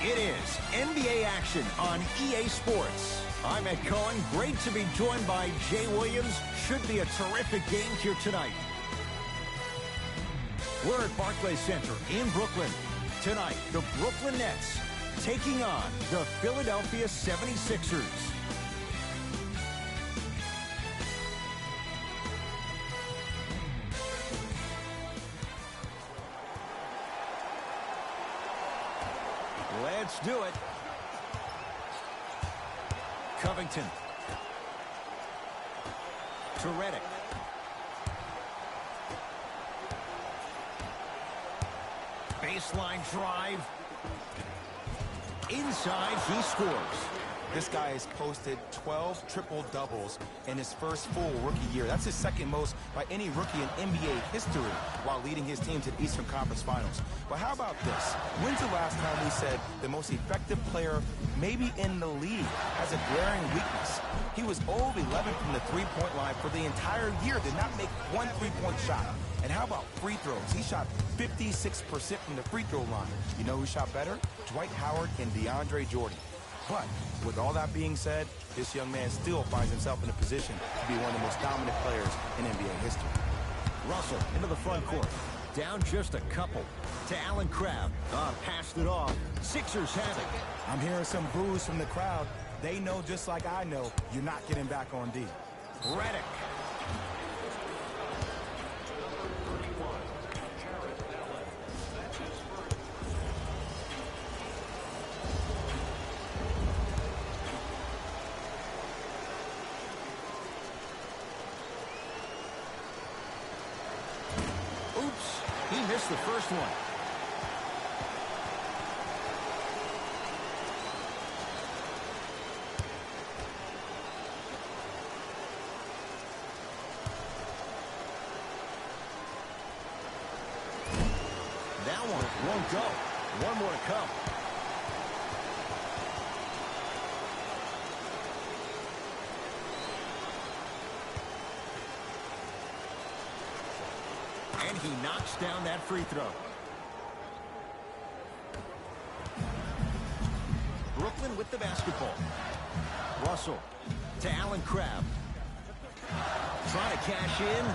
It is NBA action on EA Sports. I'm Ed Cohen. Great to be joined by Jay Williams. Should be a terrific game here tonight. We're at Barclays Center in Brooklyn. Tonight, the Brooklyn Nets taking on the Philadelphia 76ers. Let's do it. Covington. To Redick. Baseline drive. Inside, he scores. This guy has posted 12 triple-doubles in his first full rookie year. That's his second most by any rookie in NBA history while leading his team to the Eastern Conference Finals. But how about this? When's the last time we said the most effective player maybe in the league has a glaring weakness? He was 0 of 11 from the three-point line for the entire year, did not make one three-point shot. And how about free throws? He shot 56% from the free throw line. You know who shot better? Dwight Howard and DeAndre Jordan. But with all that being said, this young man still finds himself in a position to be one of the most dominant players in NBA history. Russell into the front court. Down just a couple. To Allen Crabbe. Passed it off. Sixers have it. I'm hearing some boos from the crowd. They know just like I know you're not getting back on D. Redick. He missed the first one. That one won't go. One more to come. And he knocks down that free throw. Brooklyn with the basketball. Russell to Allen Crabbe. Trying to cash in.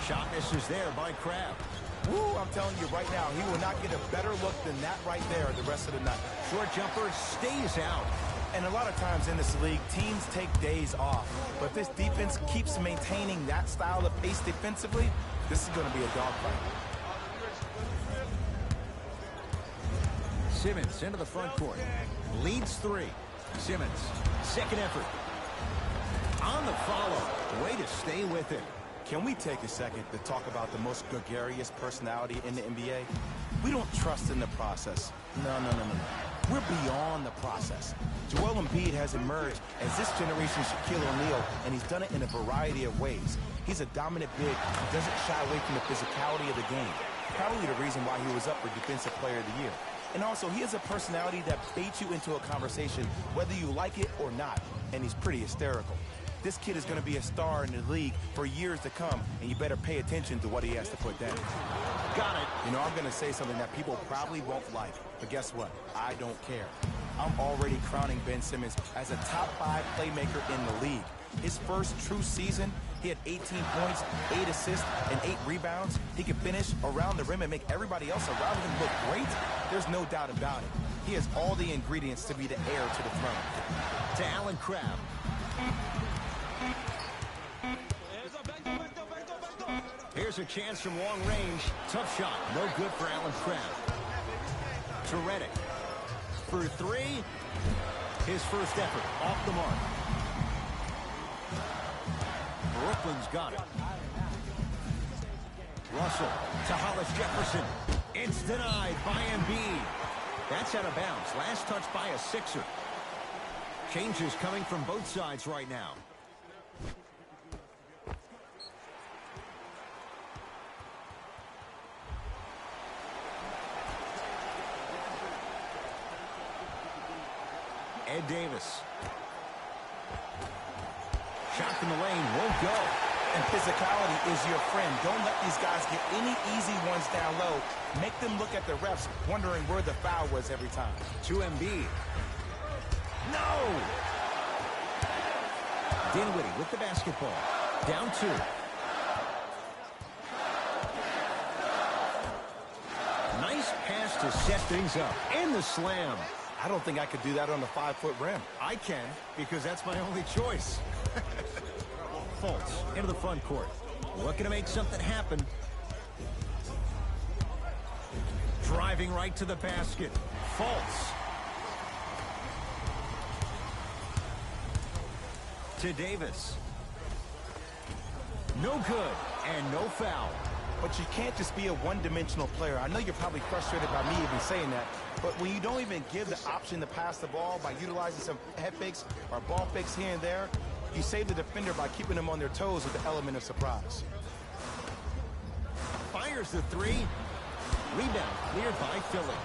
Shot misses there by Crabbe. Woo, I'm telling you right now, he will not get a better look than that right there the rest of the night. Short jumper stays out. And a lot of times in this league, teams take days off. But if this defense keeps maintaining that style of pace defensively, this is going to be a dogfight. Simmons into the front court. Leads three. Simmons, second effort. On the follow. Way to stay with it. Can we take a second to talk about the most gregarious personality in the NBA? We don't trust in the process. No. We're beyond the process. Joel Embiid has emerged as this generation's Shaquille O'Neal, and he's done it in a variety of ways. He's a dominant big who doesn't shy away from the physicality of the game. Probably the reason why he was up for Defensive Player of the Year. And also, he has a personality that baits you into a conversation, whether you like it or not, and he's pretty hysterical. This kid is going to be a star in the league for years to come, and you better pay attention to what he has to put down. Got it. You know, I'm going to say something that people probably won't like, but guess what? I don't care. I'm already crowning Ben Simmons as a top 5 playmaker in the league. His first true season, he had 18 points, 8 assists, and 8 rebounds. He can finish around the rim and make everybody else around him look great. There's no doubt about it. He has all the ingredients to be the heir to the throne. To Allen Crabbe. Here's a chance from long range. Tough shot. No good for Allen Crabbe. To Redick. For three. His first effort. Off the mark. Brooklyn's got it. Russell to Hollis Jefferson. It's denied by Embiid. That's out of bounds. Last touch by a Sixer. Changes coming from both sides right now. Ed Davis. Shot from the lane, won't go. And physicality is your friend. Don't let these guys get any easy ones down low. Make them look at the refs, wondering where the foul was every time. To Embiid. No! Dinwiddie with the basketball. Down 2. Nice pass to set things up. And the slam. I don't think I could do that on a 5-foot rim. I can, because that's my only choice. Fultz into the front court. Looking to make something happen. Driving right to the basket. Fultz. To Davis. No good, and no foul. But you can't just be a one-dimensional player. I know you're probably frustrated by me even saying that, but when you don't even give the option to pass the ball by utilizing some head fakes or ball fakes here and there, you save the defender by keeping them on their toes with the element of surprise. Fires the 3. Rebound cleared by Philly.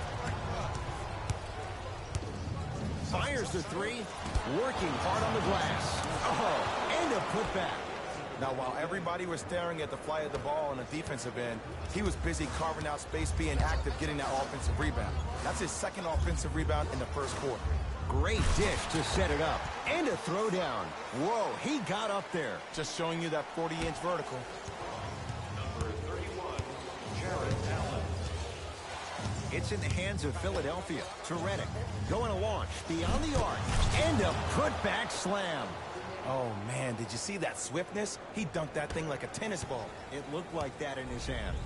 Fires the 3. Working hard on the glass. Oh, and a putback. Now, while everybody was staring at the flight of the ball on the defensive end, he was busy carving out space, being active, getting that offensive rebound. That's his second offensive rebound in the first quarter. Great dish to set it up. And a throwdown. Whoa, he got up there. Just showing you that 40-inch vertical. Number 31, Jarrett Allen. It's in the hands of Philadelphia. To Redick. Going to launch beyond the arc. And a putback slam. Oh, man, did you see that swiftness? He dunked that thing like a tennis ball. It looked like that in his hand.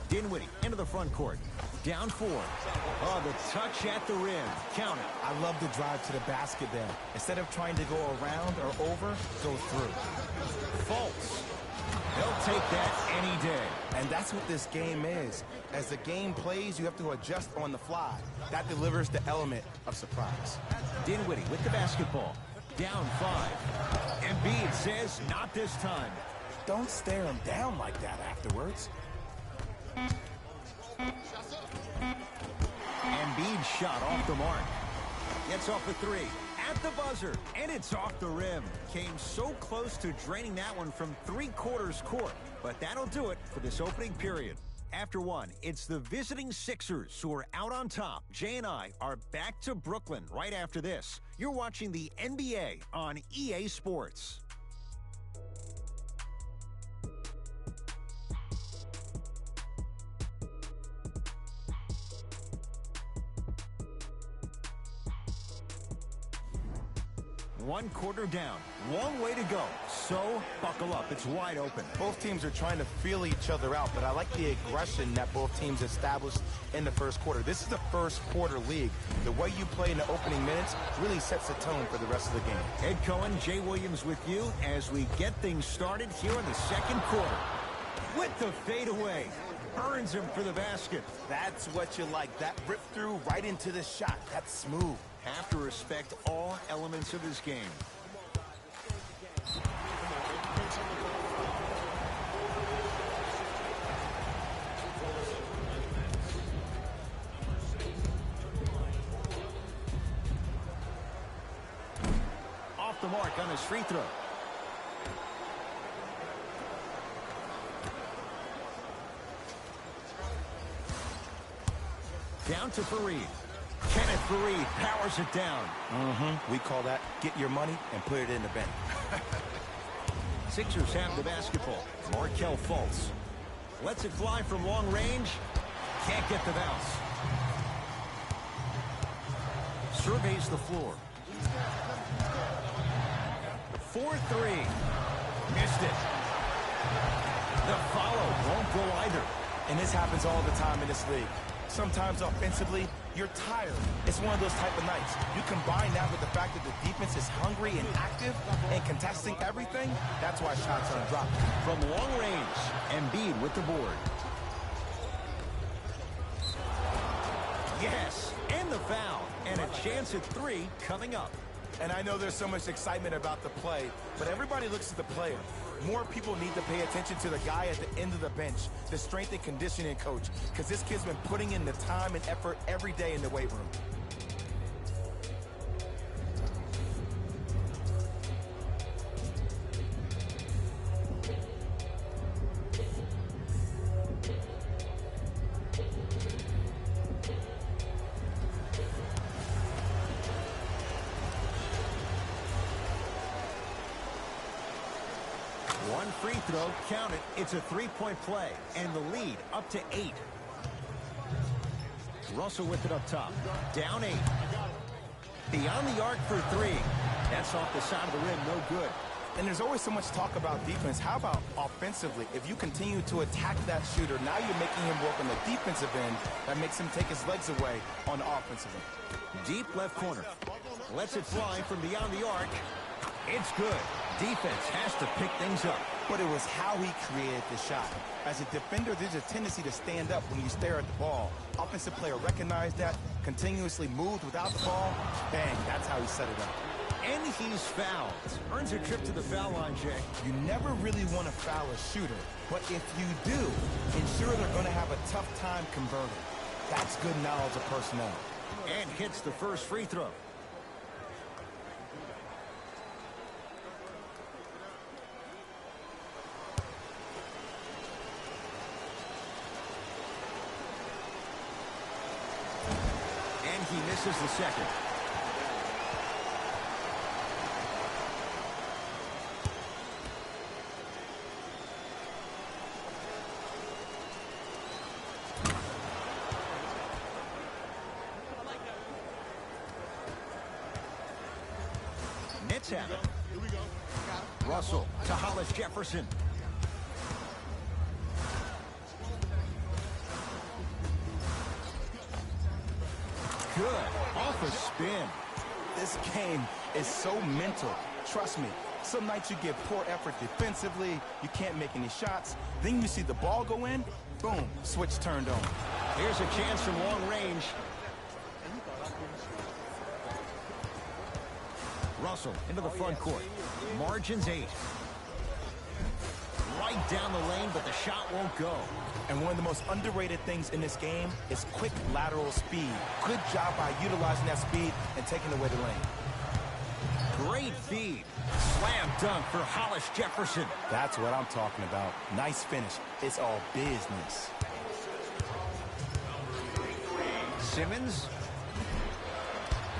Dinwiddie into the front court. Down 4. Oh, the touch at the rim. Count it. I love the drive to the basket there. Instead of trying to go around or over, go through. Fultz. They'll take that any day. And that's what this game is. As the game plays, you have to adjust on the fly. That delivers the element of surprise. Dinwiddie with the basketball. Down 5. Embiid says not this time. Don't stare him down like that afterwards. Embiid shot off the mark. Gets off the 3. At the buzzer. And it's off the rim. Came so close to draining that one from 3/4 court. But that'll do it for this opening period. After 1, it's the visiting Sixers who are out on top. Jay and I are back to Brooklyn right after this. You're watching the NBA on EA Sports. One quarter down. Long way to go. So, buckle up. It's wide open. Both teams are trying to feel each other out, but I like the aggression that both teams established in the first quarter. This is the first quarter league. The way you play in the opening minutes really sets the tone for the rest of the game. Ed Cohen, Jay Williams with you as we get things started here in the second quarter. With the fadeaway. Burns him for the basket. That's what you like. That rip through right into the shot. That's smooth. Have to respect all elements of his game. Off the mark on his free throw. Down to Fareed. Kenneth Fareed powers it down. We call that get your money and put it in the bank. Sixers have the basketball. Markelle Fultz. Lets it fly from long range. Can't get the bounce. Surveys the floor. 4-3. Missed it. The follow won't go either. And this happens all the time in this league. Sometimes offensively, you're tired. It's one of those type of nights. You combine that with the fact that the defense is hungry and active and contesting everything, that's why shots aren't dropping. From long range, Embiid with the board. Yes, and the foul. And a chance at 3 coming up. And I know there's so much excitement about the play, but everybody looks at the player. More people need to pay attention to the guy at the end of the bench, the strength and conditioning coach, because this kid's been putting in the time and effort every day in the weight room. One free throw, count it. It's a three-point play, and the lead up to 8. Russell with it up top. Down 8. Beyond the arc for 3. That's off the side of the rim, no good. And there's always so much talk about defense. How about offensively? If you continue to attack that shooter, now you're making him work on the defensive end. That makes him take his legs away on the offensive end. Deep left corner. Lets it fly from beyond the arc. It's good. Defense has to pick things up. But it was how he created the shot. As a defender, there's a tendency to stand up when you stare at the ball. Offensive player recognized that, continuously moved without the ball. Bang, that's how he set it up. And he's fouled. Earns a trip to the foul line, Jay. You never really want to foul a shooter, but if you do, ensure they're going to have a tough time converting. That's good knowledge of personnel. And hits the first free throw. And he misses the second. Nets have it. Russell to Hollis Jefferson. Good. Off a spin. This game is so mental. Trust me, some nights you get poor effort defensively, you can't make any shots, then you see the ball go in, boom, switch turned on. Here's a chance from long range. Russell into the front court. Margins 8. Right down the lane, but the shot won't go. And one of the most underrated things in this game is quick lateral speed. Good job by utilizing that speed and taking away the lane. Great feed. Slam dunk for Hollis Jefferson. That's what I'm talking about. Nice finish. It's all business. Simmons.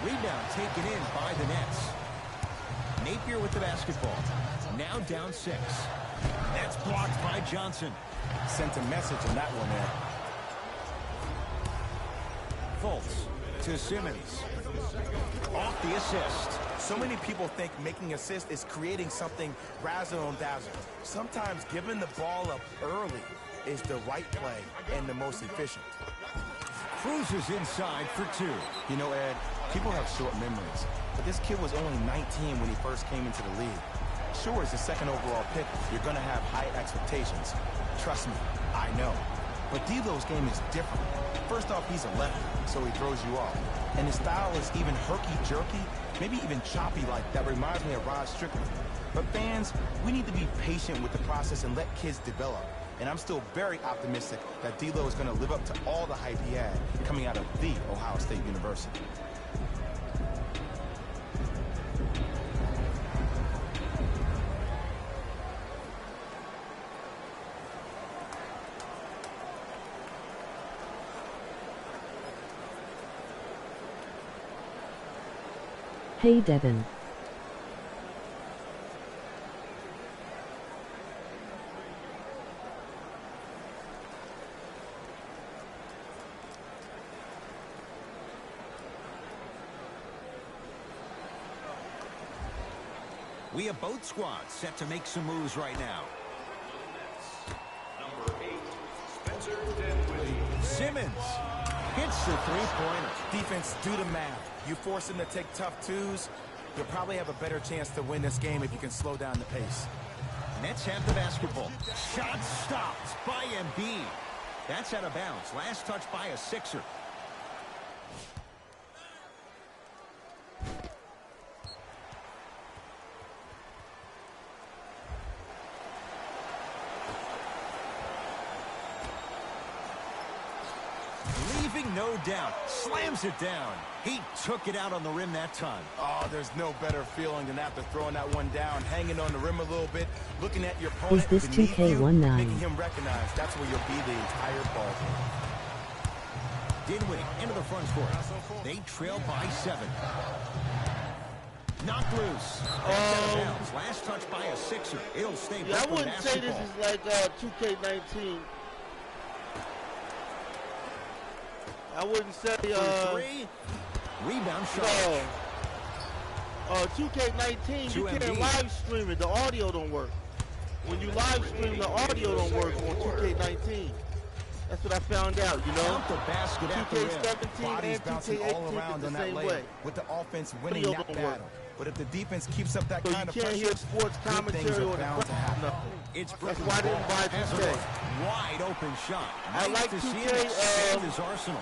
Rebound taken in by the Nets. Napier with the basketball. Now down 6. That's blocked by Johnson. Sent a message on that one there. Fultz to Simmons. Off the assist. So many people think making assists is creating something razzle-dazzle. Sometimes giving the ball up early is the right play and the most efficient. Cruises inside for 2. You know, Ed, people have short memories, but this kid was only 19 when he first came into the league. Sure, as the second overall pick, you're going to have high expectations. Trust me, I know. But D'Lo's game is different. First off, he's a lefty, so he throws you off. And his style is even herky-jerky, maybe even choppy like that. Reminds me of Rod Strickland. But fans, we need to be patient with the process and let kids develop. And I'm still very optimistic that D'Lo is going to live up to all the hype he had coming out of the Ohio State University. Hey Devin. We have both squads set to make some moves right now. Number 8, Spencer Dinwiddie. Simmons hits the three-pointer. Defense, do the math. You force them to take tough twos, you'll probably have a better chance to win this game if you can slow down the pace. Nets have the basketball. Shot stopped by Embiid. That's out of bounds. Last touch by a Sixer. Leaving no doubt. Slams it down. He took it out on the rim that time. Oh, there's no better feeling than after throwing that one down, hanging on the rim a little bit, looking at your opponent Is this beneath you, 2K19? making him recognize that's where you'll be the entire ball game. Dinwiddie into the front court. They trail by 7. Knocked loose. That's out of bounds. Last touch by a Sixer. It'll stay Yeah, I Brooklyn wouldn't say this basketball. is like 2K19. I wouldn't say For three. Rebound shot. no. 2K19, you can't Embiid. live stream it. The audio don't work. When you live stream, the audio don't work on 2K19. That's what I found out, you know? Count the basket at the rim. 2K17 Bodies and bouncing all 2K18 around is the on that same layup, way. with the offense winning Audio that don't work. battle. But if the defense keeps up that So kind you of can't pressure, hear sports good commentary things or are the bound to happen. nothing. It's That's Brooklyn why I didn't buy has a 2K. wide open shot. I Nice like to see 2K, him expand his arsenal.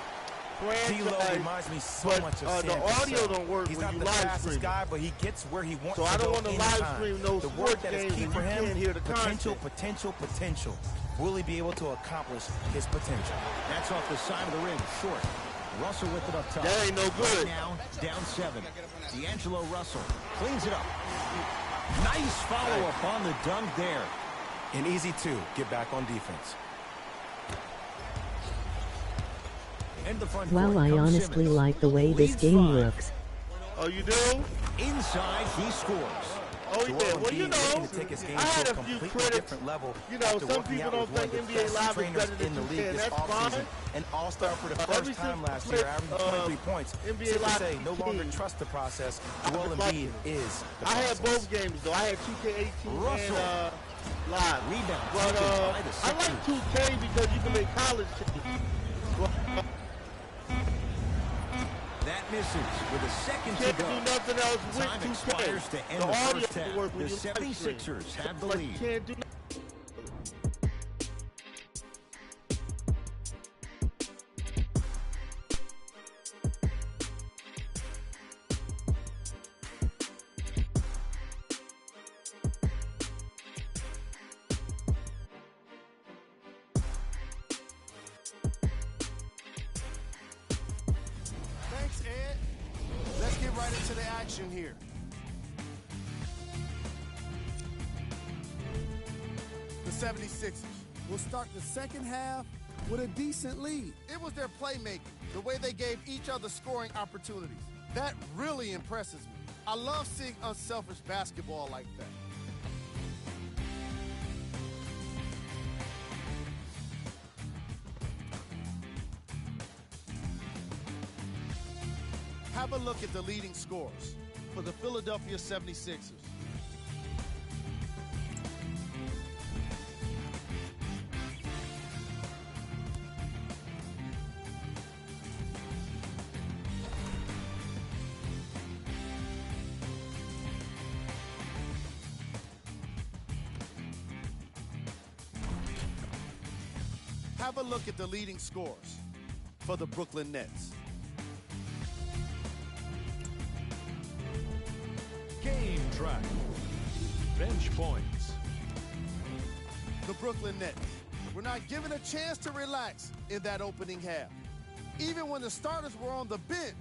D-Lo Franchise, reminds me so but, much of the Sam audio Cassell. don't work He's when not you the live fastest stream. guy, but he gets where he wants So to I don't go want to anytime. live stream no The sports word that is games key and for you him, can't hear the potential, content. potential. Will he be able to accomplish his potential? That's off the side of the rim, short. Russell with it up top. That ain't no good. Right now, down 7. D'Angelo Russell cleans it up. Nice follow-up on the dunk there. An easy 2, get back on defense. And the front Well, court I comes honestly Simmons. like the way this Leads game 5. looks. Oh, you do? Inside, he scores. Oh, Joel yeah. Well, you Embiid know, looking to take his game I had to a few completely critics. different level. You know, after some working people out don't with one think of the NBA best Live is trainers better than in the 2K, league and this that's offseason. fine. An all-star for the Ever first since time last we year, played, averaging 23 points. NBA Safe to Live say, no longer 15. trust the process. Joel Like Embiid it. is the I had process. both games, though. I had 2K18 Russell. and Live. Rebound But taken by the I like Sixers. 2K because you can make college teams. Well, That misses with a second to can't go. do nothing else with Time 2K. expires to end the the audio first will half. work when The you live stream. 76ers have the Like, lead. you can't do nothing. Thanks, Ed. Let's get right into the action here. The 76ers will start the second half with a decent lead. It was their playmaking, the way they gave each other scoring opportunities. That really impresses me. I love seeing unselfish basketball like that. Have a look at the leading scorers for the Philadelphia 76ers. Have a look at the leading scorers for the Brooklyn Nets. Game track. Bench points. The Brooklyn Nets were not given a chance to relax in that opening half. Even when the starters were on the bench,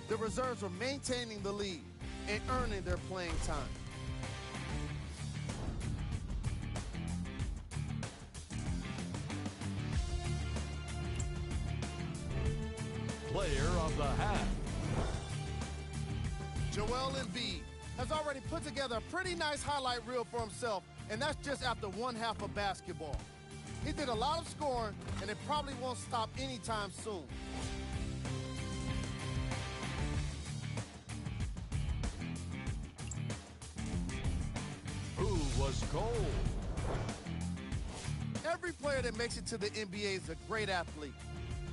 the reserves were maintaining the lead and earning their playing time. Player of the half. Joel Embiid has already put together a pretty nice highlight reel for himself, and that's just after one half of basketball. He did a lot of scoring, and it probably won't stop anytime soon. Who was cold? Every player that makes it to the NBA is a great athlete,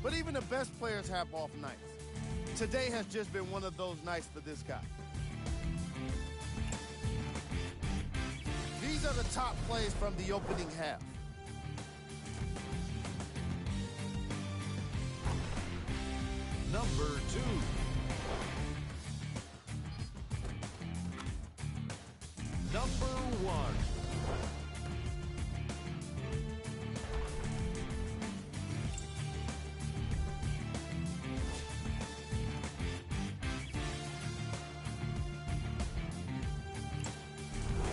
but even the best players have off nights. Today has just been one of those nights for this guy. These are the top plays from the opening half. Number 2. Number 1.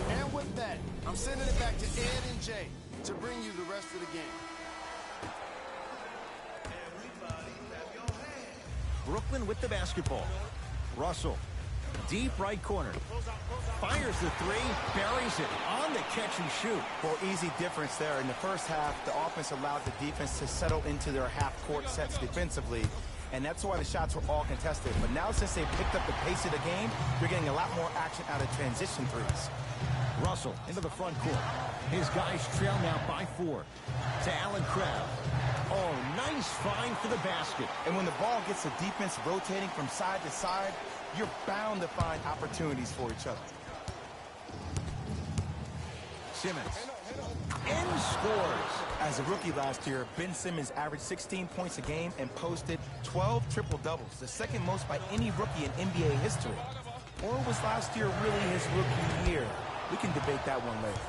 And with that, I'm sending it back to Ed and Jay to bring you the rest of the game. Brooklyn with the basketball. Russell Deep right corner. Fires the three, buries it on the catch and shoot. Well, easy difference there. In the first half, the offense allowed the defense to settle into their half-court sets defensively, and that's why the shots were all contested. But now, since they picked up the pace of the game, you're getting a lot more action out of transition threes. Russell into the front court. His guys trail now by 4. To Allen Crabbe. Oh, nice find for the basket. And when the ball gets the defense rotating from side to side, you're bound to find opportunities for each other. Simmons. And scores. As a rookie last year, Ben Simmons averaged 16 points a game and posted 12 triple-doubles, the second most by any rookie in NBA history. Or was last year really his rookie year? We can debate that one later.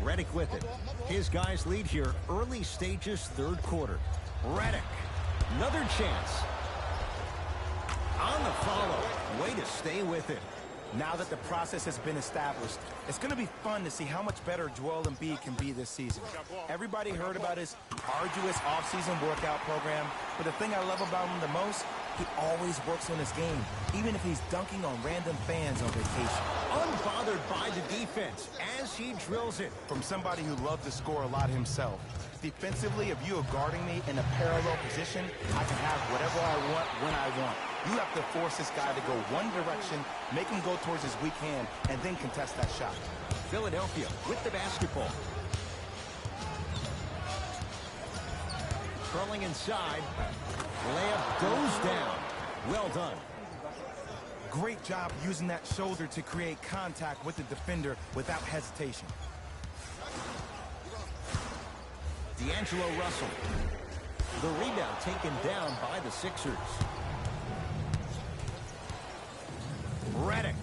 Redick with it. His guys lead here early stages, third quarter. Redick. Another chance. On the follow. Way to stay with it. Now that the process has been established, it's going to be fun to see how much better Joel Embiid can be this season. Everybody heard about his arduous offseason workout program, but the thing I love about him the most, he always works on his game, even if he's dunking on random fans on vacation. Unbothered by the defense as he drills it. From somebody who loved to score a lot himself, defensively, if you are guarding me in a parallel position, I can have whatever I want when I want. You have to force this guy to go one direction, make him go towards his weak hand, and then contest that shot. Philadelphia with the basketball. Curling inside. Layup goes down. Well done. Great job using that shoulder to create contact with the defender without hesitation. D'Angelo Russell. The rebound taken down by the Sixers. Redick.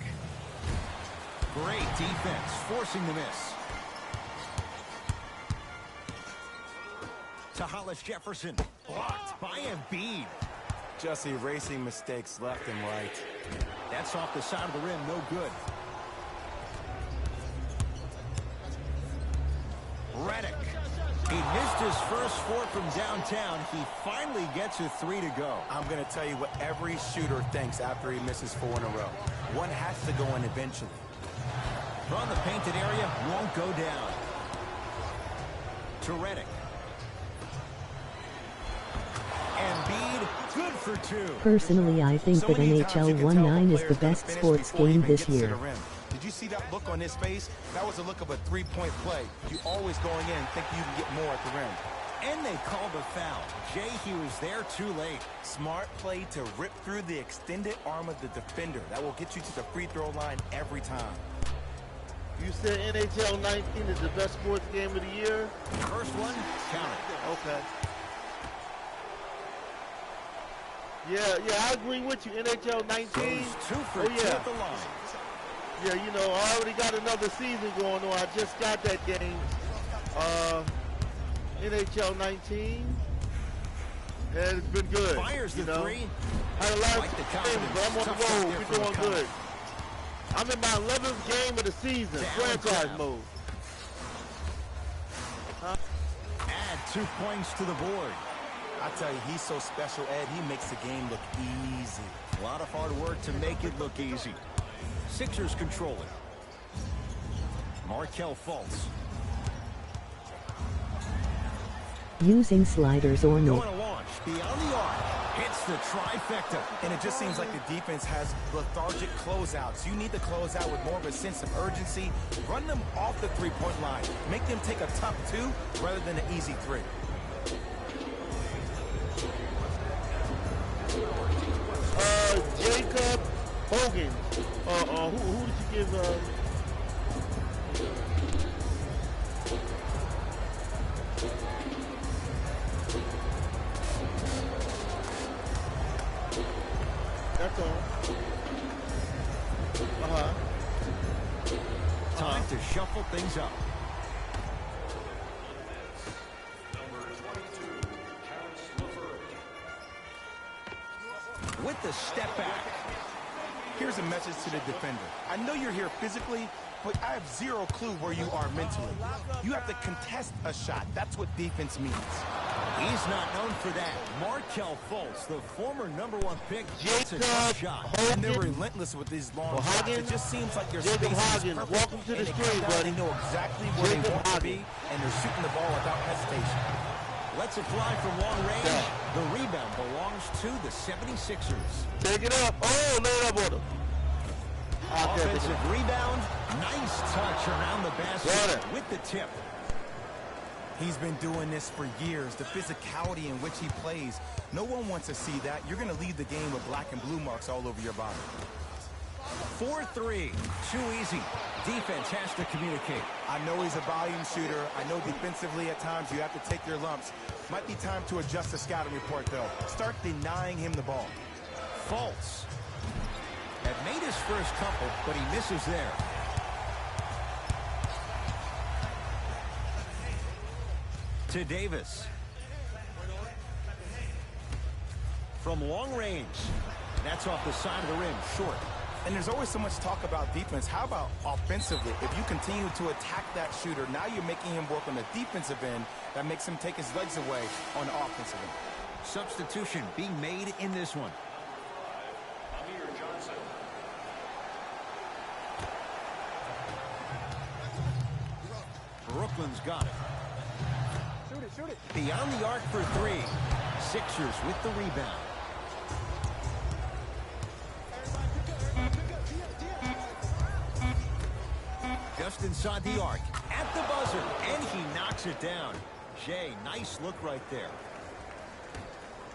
Great defense, forcing the miss. To Hollis Jefferson. Blocked by Embiid. Just erasing mistakes left and right. That's off the side of the rim, no good. Redick. He missed his first 4 from downtown. He finally gets a 3 to go. I'm going to tell you what every shooter thinks after he misses 4 in a row. One has to go in eventually. From the painted area, won't go down. To Redick. Embiid, good for 2. Personally, I think that NHL 19 is the best sports game this year. Did you see that look on his face? That was a look of a three-point play. You always going in thinking you can get more at the rim. And they called a foul. Jay, he was there too late. Smart play to rip through the extended arm of the defender. That will get you to the free throw line every time. You said NHL 19 is the best sports game of the year? First one, count it. Okay. Yeah, I agree with you. NHL 19. Goes 2 for 2 at the line. Yeah, you know, I already got another season going on. I just got that game. NHL 19. And it's been good. Fires the 3. Had a lot Like of the games, but I'm on confidence. the road. Tough We're doing stuff there good. I'm in my 11th game of the season. Franchise mode. Add 2 points to the board. I tell you, he's so special, Ed. He makes the game look easy. A lot of hard work to make it look easy. Sixers control it. Markelle Fultz. Using sliders or no. Going to launch beyond the arc. Hits the trifecta. And it just seems like the defense has lethargic closeouts. You need to close out with more of a sense of urgency. Run them off the three-point line. Make them take a tough 2 rather than an easy 3. Jacob Hogan. Who did you give? That's all. Time to shuffle things up. With the step back. Here's a message to the defender. I know you're here physically, but I have zero clue where you are mentally. You have to contest a shot. That's what defense means. He's not known for that. Markelle Fultz, the former #1 pick, gets a Jacob tough shot. And they're Hogan. relentless with these long Well, shots. Hogan- It just seems like your Jacob spacing is Hogan, perfect. welcome to the And they screen, come down, buddy. They know exactly where they Jacob want to Hogan. be, and they're shooting the ball without hesitation. Lets it fly from long range. Yeah. The rebound belongs to the 76ers. Take it up. Oh, lay it up on him. Offensive rebound. Nice touch around the Got basket it. with the tip. He's been doing this for years. The physicality in which he plays, no one wants to see that. You're going to lead the game with black and blue marks all over your body. 4-3. Too easy. Defense has to communicate. I know he's a volume shooter. I know defensively at times you have to take your lumps. Might be time to adjust the scouting report, though. Start denying him the ball. Fultz had made his first couple, but he misses there. To Davis. From long range. That's off the side of the rim, short. And there's always so much talk about defense. How about offensively? If you continue to attack that shooter, now you're making him work on the defensive end. That makes him take his legs away on the offensive end. Substitution being made in this one. Brooklyn's got it. Shoot it. Beyond the arc for three. Sixers with the rebound. Just inside the arc. At the buzzer. And he knocks it down. Jay, nice look right there.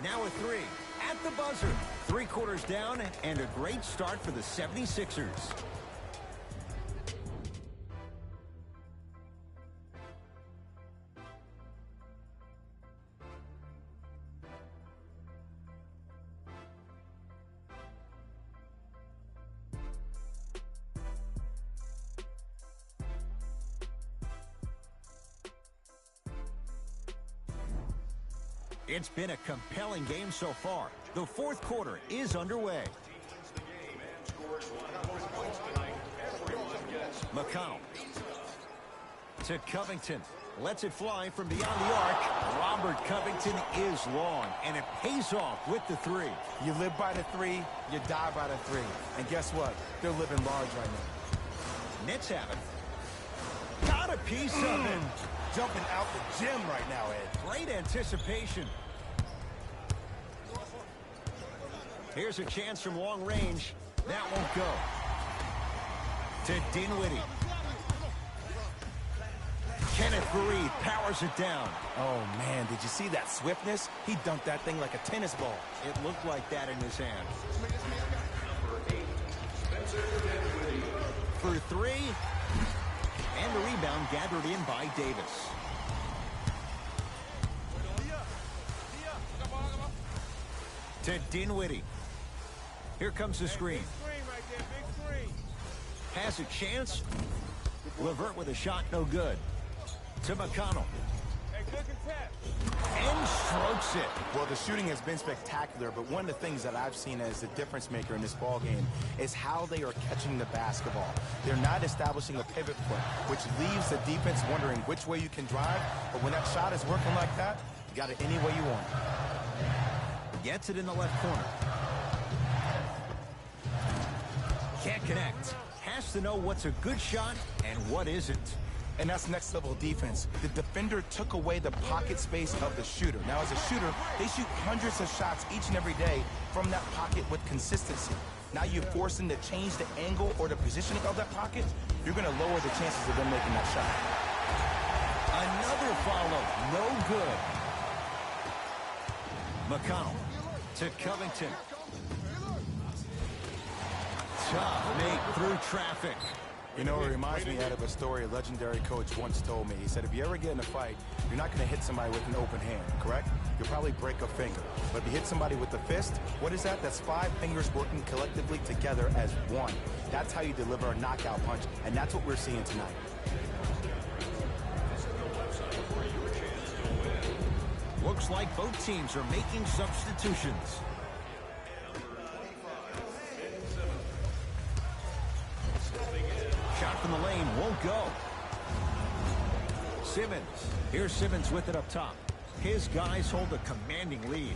Now a three. At the buzzer. 3 quarters down and a great start for the 76ers. It's been a compelling game so far. The 4th quarter is underway. McConnell to Covington. Lets it fly from beyond the arc. Robert Covington is long, and it pays off with the three. You live by the three, you die by the three. And guess what? They're living large right now. Nets have it. Got a piece of it. Jumping out the gym right now, Ed. Great anticipation. Here's a chance from long range. That won't go. To Dinwiddie. Kenneth Faried powers it down. Oh, man, did you see that swiftness? He dunked that thing like a tennis ball. It looked like that in his hand. For three. And the rebound gathered in by Davis. To Dinwiddie. Here comes the screen. Has a chance. LeVert with a shot, no good. To McConnell. And strokes it. Well, the shooting has been spectacular, but one of the things that I've seen as the difference maker in this ball game is how they are catching the basketball. They're not establishing a pivot foot, which leaves the defense wondering which way you can drive, but when that shot is working like that, you got it any way you want. Gets it in the left corner. Can't connect. Has to know what's a good shot and what isn't. And that's next level defense. The defender took away the pocket space of the shooter. Now, as a shooter, they shoot hundreds of shots each and every day from that pocket with consistency. Now you force them to change the angle or the positioning of that pocket, you're going to lower the chances of them making that shot. Another follow. No good. McConnell to Covington. Tough make through traffic. You know, it reminds me out of a story a legendary coach once told me. He said, if you ever get in a fight, you're not going to hit somebody with an open hand, correct? You'll probably break a finger. But if you hit somebody with the fist, what is that? That's 5 fingers working collectively together as one. That's how you deliver a knockout punch, and that's what we're seeing tonight. Looks like both teams are making substitutions. Shot from the lane won't go. Simmons. Here's Simmons with it up top. His guys hold a commanding lead.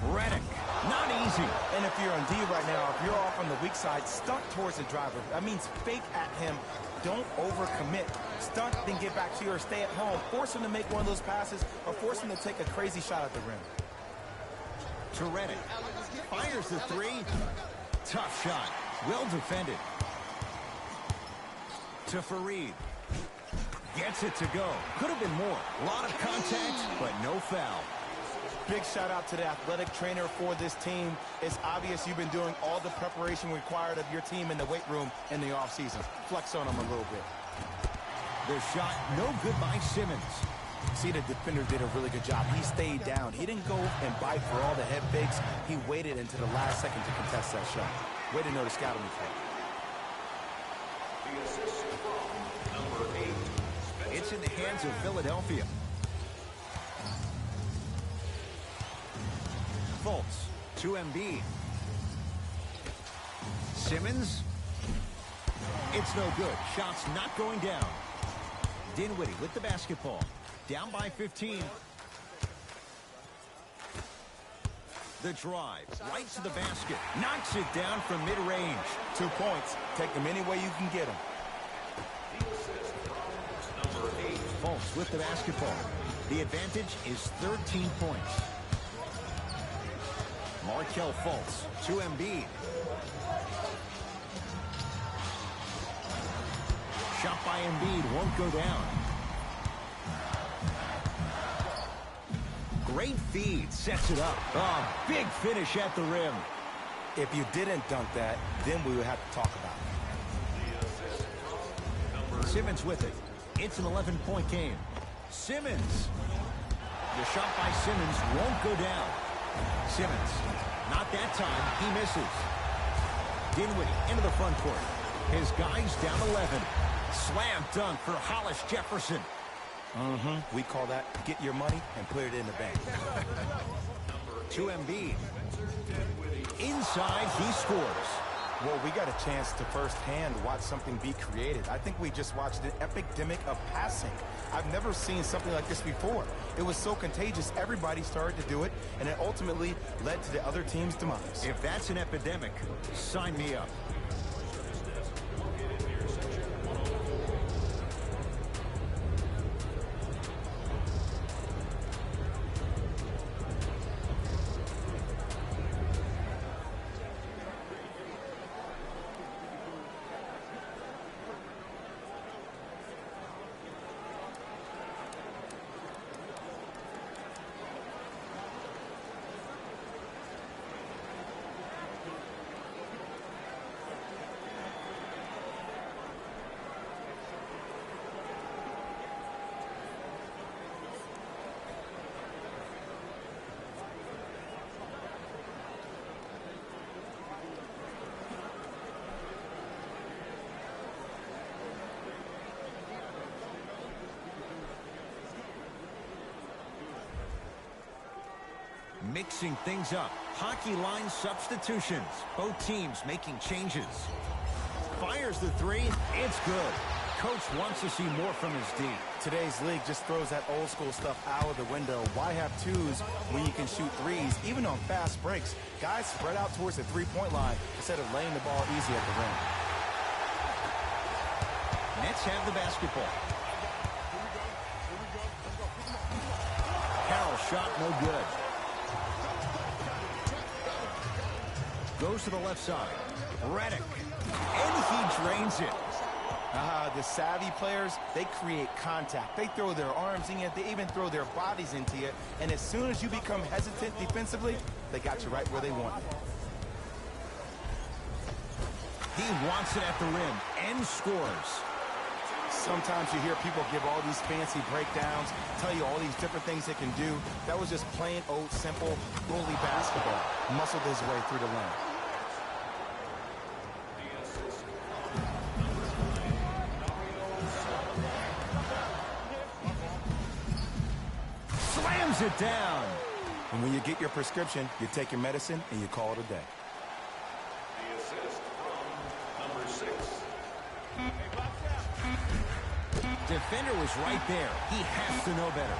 Redick, not easy. And if you're on D right now, if you're off on the weak side, stunt towards the driver. That means fake at him. Don't overcommit. Stunt, then get back to you or stay at home. Force him to make one of those passes or force him to take a crazy shot at the rim. To Redick. Fires the three. Tough shot. Well defended. To Fareed. Gets it to go. Could have been more. A lot of contact, but no foul. Big shout out to the athletic trainer for this team. It's obvious you've been doing all the preparation required of your team in the weight room in the offseason. Flex on them a little bit. The shot no good by Simmons. See, the defender did a really good job. He stayed down. He didn't go and bite for all the head fakes. He waited until the last second to contest that shot. Way to know the scouting report. It's in the hands of Philadelphia. Fultz to Embiid. Simmons. It's no good. Shots not going down. Dinwiddie with the basketball. Down by 15. The drive. Right to the basket. Knocks it down from mid-range. 2 points. Take them any way you can get them. Fultz with the basketball. The advantage is 13 points. Markelle Fultz to Embiid. Shot by Embiid won't go down. Great feed, sets it up. Oh, big finish at the rim. If you didn't dunk that, then we would have to talk about it. Simmons with it. It's an 11-point game. Simmons. The shot by Simmons won't go down. Simmons. Not that time. He misses. Dinwiddie into the front court. His guys down 11. Slam dunk for Hollis Jefferson. We call that get your money and put it in the bank. To Embiid. Inside, he scores. Well, we got a chance to firsthand watch something be created. I think we just watched an epidemic of passing. I've never seen something like this before. It was so contagious, everybody started to do it, and it ultimately led to the other team's demise. If that's an epidemic, sign me up. Mixing things up. Hockey line substitutions. Both teams making changes. Fires the three. It's good. Coach wants to see more from his D. Today's league just throws that old school stuff out of the window. Why have twos when you can shoot threes, even on fast breaks? Guys spread out towards the three-point line instead of laying the ball easy at the rim. Nets have the basketball. Carroll's shot no good. Goes to the left side. Redick. And he drains it. The savvy players, they create contact. They throw their arms in you. They even throw their bodies into you. And as soon as you become hesitant defensively, they got you right where they want you. He wants it at the rim and scores. Sometimes you hear people give all these fancy breakdowns, tell you all these different things they can do. That was just plain old simple bully basketball. Muscled his way through the lane. Slams it down. And when you get your prescription, you take your medicine and you call it a day. Defender was right there. He has to know better.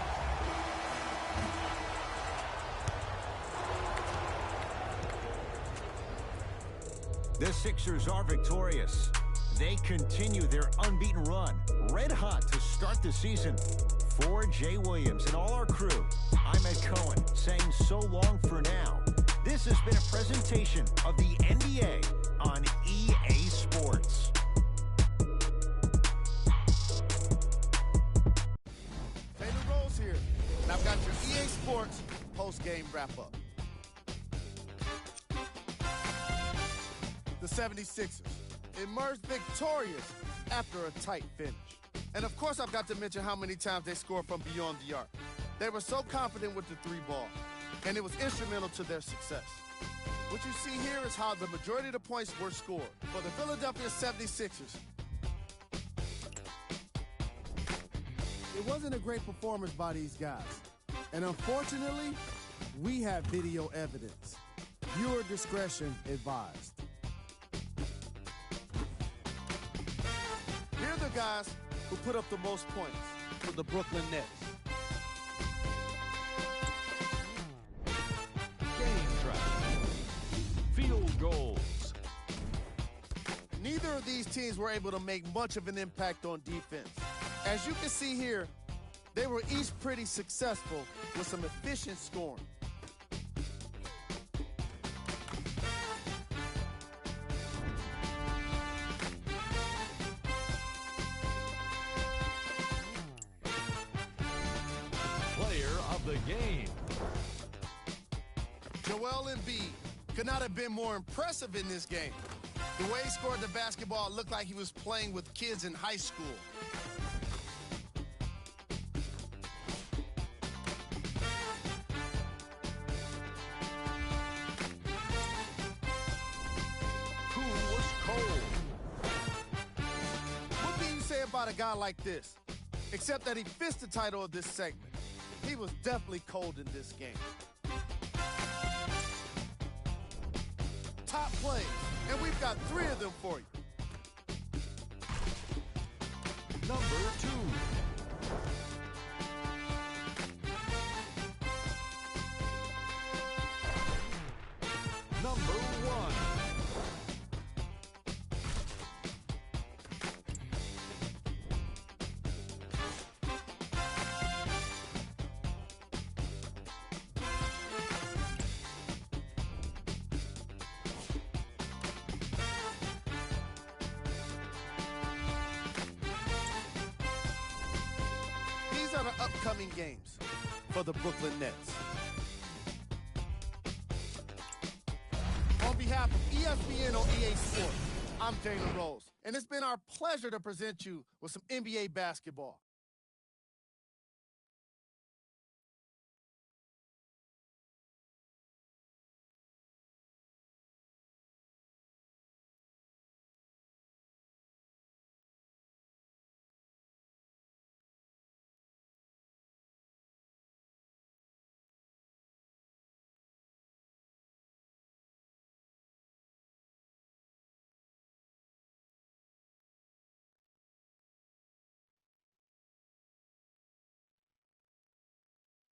The Sixers are victorious. They continue their unbeaten run, red hot to start the season. For Jay Williams and all our crew, I'm Ed Cohen saying so long for now. This has been a presentation of the NBA on EA Sports. Taylor Rose here, and I've got your EA Sports post-game wrap-up. The 76ers emerged victorious after a tight finish. And of course, I've got to mention how many times they scored from beyond the arc. They were so confident with the three ball, and it was instrumental to their success. What you see here is how the majority of the points were scored. For the Philadelphia 76ers, it wasn't a great performance by these guys. And unfortunately, we have video evidence. Viewer discretion advised. Here are the guys who put up the most points For the Brooklyn Nets. Game track. Field goals. Neither of these teams were able to make much of an impact on defense. As you can see here, they were each pretty successful with some efficient scoring. Player of the game. Joel Embiid could not have been more impressive in this game. The way he scored the basketball looked like he was playing with kids in high school. Who was cold? What can you say about a guy like this? Except that he fits the title of this segment. He was definitely cold in this game. Top plays, and we've got 3 of them for you. Number 2. Number 1. These are the upcoming games for the Brooklyn Nets. On behalf of ESPN on EA Sports, I'm Jalen Rose, and it's been our pleasure to present you with some NBA basketball.